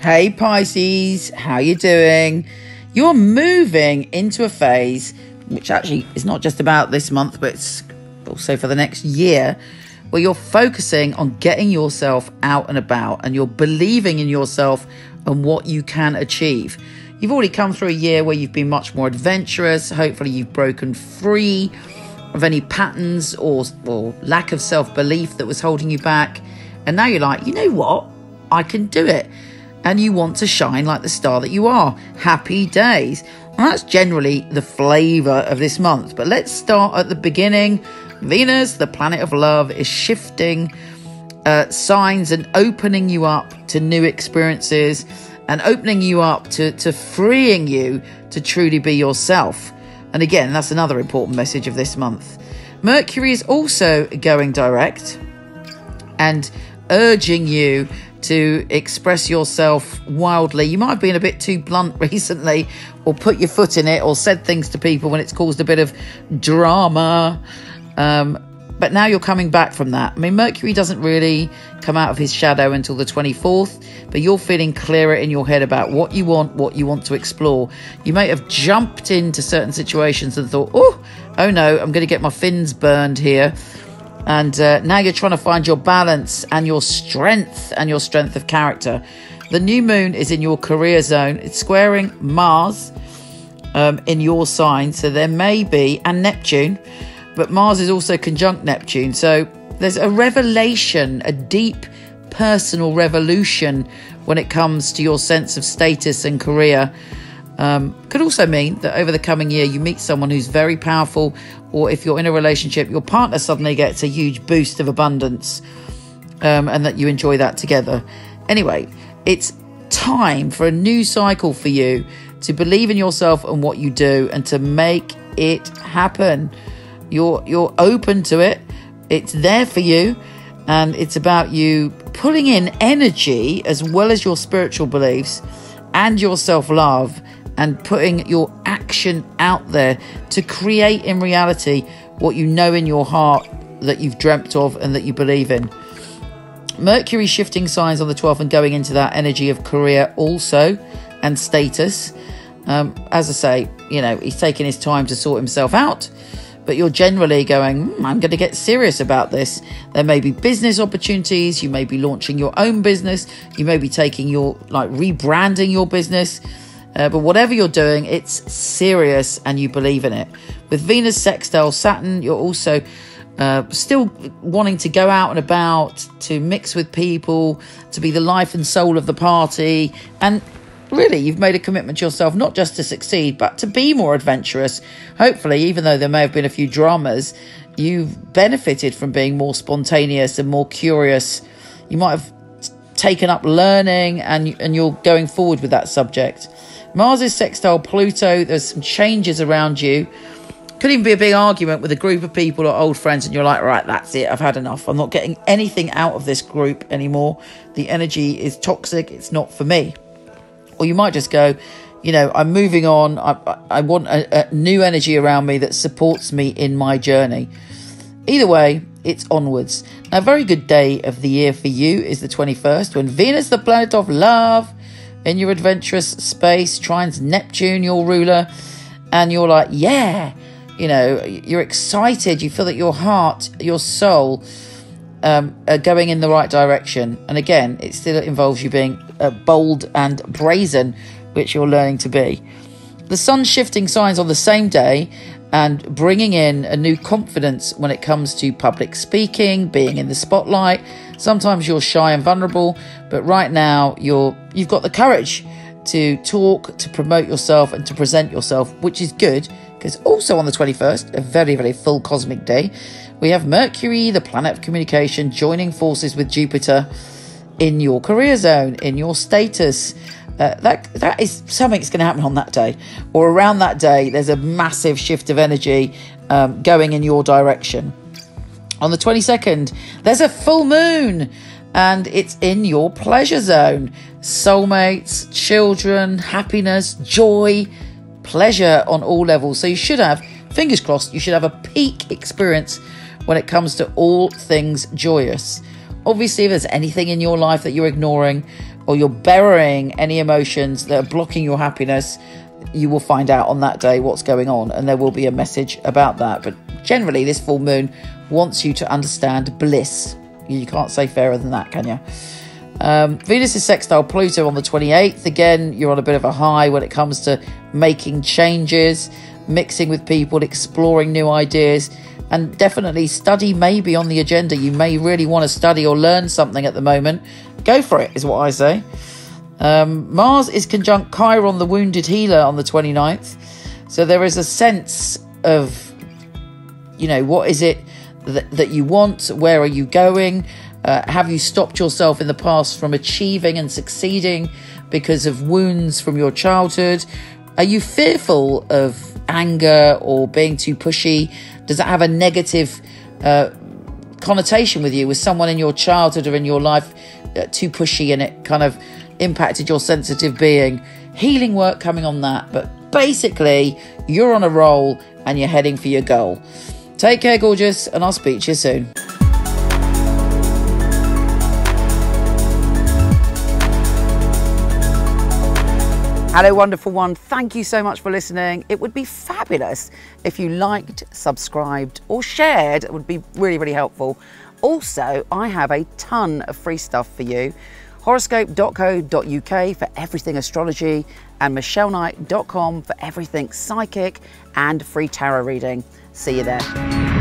Hey Pisces, how you doing? You're moving into a phase, which actually is not just about this month, but it's also for the next year, where you're focusing on getting yourself out and about, and you're believing in yourself and what you can achieve. You've already come through a year where you've been much more adventurous. Hopefully you've broken free of any patterns or lack of self-belief that was holding you back. And now you're like, you know what? I can do it. And you want to shine like the star that you are. Happy days. And that's generally the flavour of this month. But let's start at the beginning. Venus, the planet of love, is shifting signs and opening you up to new experiences and opening you up to freeing you to truly be yourself. And again, that's another important message of this month. Mercury is also going direct and urging you to express yourself wildly. You might have been a bit too blunt recently, or put your foot in it, or said things to people when it's caused a bit of drama. But now you're coming back from that. I mean, Mercury doesn't really come out of his shadow until the 24th, but you're feeling clearer in your head about what you want to explore. You may have jumped into certain situations and thought, oh no, I'm going to get my fins burned here. And now you're trying to find your balance and your strength of character. The new moon is in your career zone. It's squaring Mars in your sign. So there may be, and Neptune, but Mars is also conjunct Neptune. So there's a revelation, a deep personal revolution when it comes to your sense of status and career. Could also mean that over the coming year you meet someone who's very powerful, or if you're in a relationship, your partner suddenly gets a huge boost of abundance, and that you enjoy that together. Anyway, it's time for a new cycle for you to believe in yourself and what you do and to make it happen. You're open to it. It's there for you, and it's about you pulling in energy as well as your spiritual beliefs and your self-love, and putting your action out there to create in reality what you know in your heart that you've dreamt of and that you believe in. Mercury shifting signs on the 12th and going into that energy of career also, and status. As I say, he's taking his time to sort himself out, but you're generally going, I'm going to get serious about this. There may be business opportunities. You may be launching your own business. You may be rebranding your business. But whatever you're doing, it's serious and you believe in it. With Venus sextile Saturn, you're also still wanting to go out and about, to mix with people, to be the life and soul of the party. And really, you've made a commitment to yourself, not just to succeed, but to be more adventurous. Hopefully, even though there may have been a few dramas, you've benefited from being more spontaneous and more curious. You might have taken up learning and you're going forward with that subject. Mars is sextile Pluto. There's some changes around you. Could even be a big argument with a group of people or old friends, and you're like, right, that's it. I've had enough. I'm not getting anything out of this group anymore. The energy is toxic. It's not for me. Or you might just go, I'm moving on. I want a new energy around me that supports me in my journey. Either way, it's onwards. Now, a very good day of the year for you is the 21st, when Venus, the planet of love, in your adventurous space, trines Neptune, your ruler, and you're like, yeah, you're excited. You feel that your heart, your soul are going in the right direction. And again, it still involves you being bold and brazen, which you're learning to be. The sun shifting signs on the same day and bringing in a new confidence when it comes to public speaking, being in the spotlight. Sometimes you're shy and vulnerable, but right now you've got the courage to talk, to promote yourself and to present yourself, which is good, because also on the 21st, a very, very full cosmic day, we have Mercury, the planet of communication, joining forces with Jupiter in your career zone, in your status. That is something that's going to happen on that day, or around that day. There's a massive shift of energy going in your direction. On the 22nd, there's a full moon, and it's in your pleasure zone. Soulmates, children, happiness, joy, pleasure on all levels. So you should have, fingers crossed, you should have a peak experience when it comes to all things joyous. Obviously, if there's anything in your life that you're ignoring, or you're burying any emotions that are blocking your happiness, you will find out on that day what's going on, and there will be a message about that. But generally, this full moon wants you to understand bliss. You can't say fairer than that, can you? Venus is sextile Pluto on the 28th. Again, you're on a bit of a high when it comes to making changes, mixing with people, exploring new ideas, and definitely study may be on the agenda. You may really want to study or learn something at the moment. Go for it, is what I say. Mars is conjunct Chiron, the wounded healer, on the 29th. So there is a sense of, what is it that you want? Where are you going? Have you stopped yourself in the past from achieving and succeeding because of wounds from your childhood? Are you fearful of anger or being too pushy? Does that have a negative connotation with you? Was someone in your childhood or in your life too pushy and it kind of impacted your sensitive being? Healing work coming on that. But basically, you're on a roll and you're heading for your goal. Take care, gorgeous, and I'll speak to you soon. Hello, wonderful one. Thank you so much for listening. It would be fabulous if you liked, subscribed, or shared. It would be really, really helpful. Also, I have a ton of free stuff for you. Horoscope.co.uk for everything astrology, and micheleknight.com for everything psychic and free tarot reading. See you there.